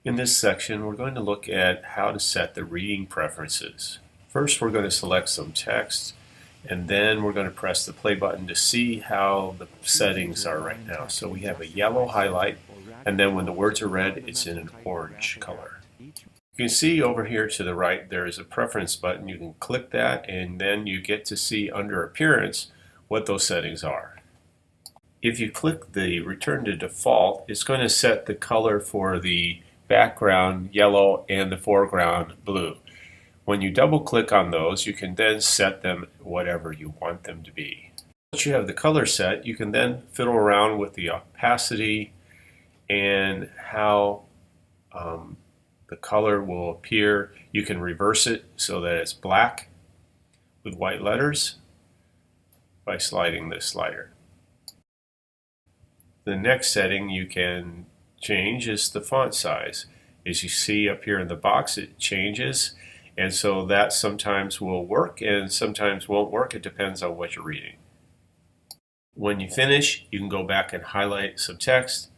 In this section, we're going to look at how to set the reading preferences. First, we're going to select some text, and then we're going to press the play button to see how the settings are right now. So we have a yellow highlight, and then when the words are read, it's in an orange color. You can see over here to the right, there is a preference button. You can click that, and then you get to see under Appearance what those settings are. If you click the Return to Default, it's going to set the color for the background yellow and the foreground blue. When you double click on those, you can then set them whatever you want them to be. Once you have the color set, you can then fiddle around with the opacity and how the color will appear. You can reverse it so that it's black with white letters by sliding this slider. The next setting you can change is the font size. As you see up here in the box, it changes, and so that sometimes will work and sometimes won't work. It depends on what you're reading. When you finish, you can go back and highlight some text,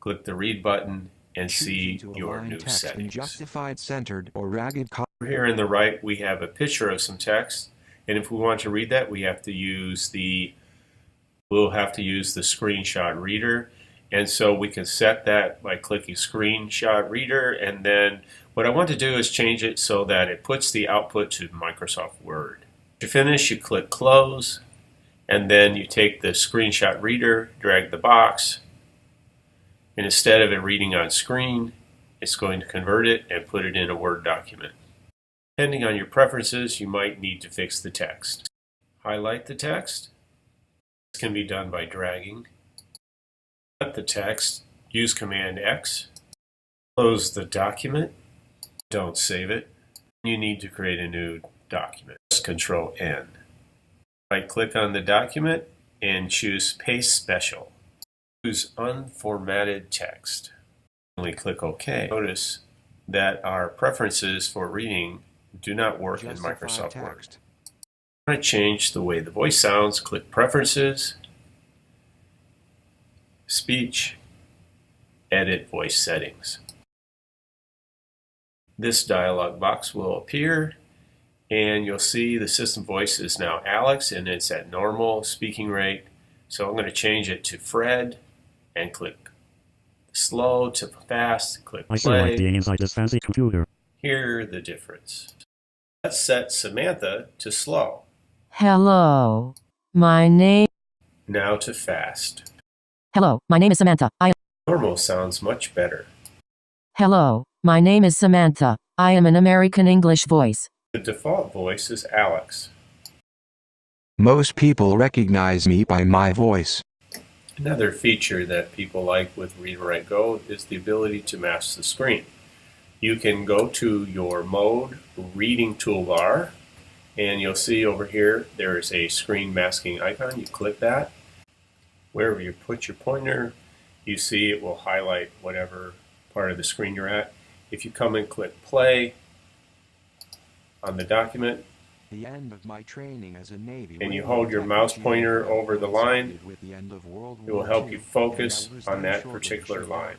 click the read button, and see your new settings. Justified, centered, or ragged. Here in the right, we have a picture of some text, and if we want to read that, we'll have to use the screenshot reader. And so we can set that by clicking Screenshot Reader, and then what I want to do is change it so that it puts the output to Microsoft Word. To finish, you click Close, and then you take the Screenshot Reader, drag the box, and instead of it reading on screen, it's going to convert it and put it in a Word document. Depending on your preferences, you might need to fix the text. Highlight the text. This can be done by dragging. Cut the text, use Command X, close the document, don't save it. You need to create a new document. Press Control N. Right click on the document and choose Paste Special. Choose Unformatted Text. Only click OK. Notice that our preferences for reading do not work in Microsoft Word. If you want to change the way the voice sounds, click Preferences, Speech, Edit Voice Settings. This dialog box will appear, and you'll see the system voice is now Alex, and it's at normal speaking rate. So I'm going to change it to Fred, and click slow to fast, click play. I still like being inside this fancy computer. Hear the difference. Let's set Samantha to slow. Hello, my name. Now to fast. Hello, my name is Samantha. Normal sounds much better. Hello, my name is Samantha. I am an American English voice. The default voice is Alex. Most people recognize me by my voice. Another feature that people like with Read Write Go is the ability to mask the screen. You can go to your mode reading toolbar, and you'll see over here there is a screen masking icon. You click that. Wherever you put your pointer, you see it will highlight whatever part of the screen you're at. If you come and click play on the document, The end of my training as a Navy, and you hold your mouse pointer over the line, it will help you focus on that particular line.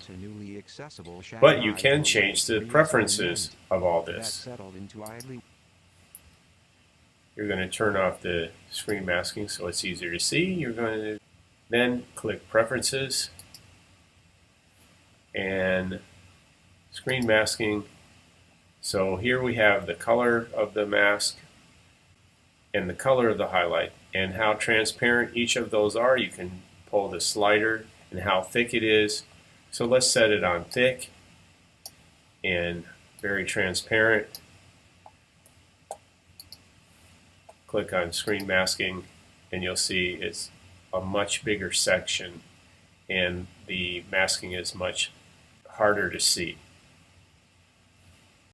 But you can change the preferences of all this. You're going to turn off the screen masking so it's easier to see. You're going to then click Preferences and Screen Masking. So here we have the color of the mask and the color of the highlight, and how transparent each of those are. You can pull the slider and how thick it is. So let's set it on thick and very transparent. Click on Screen Masking, and you'll see it's a much bigger section, and the masking is much harder to see.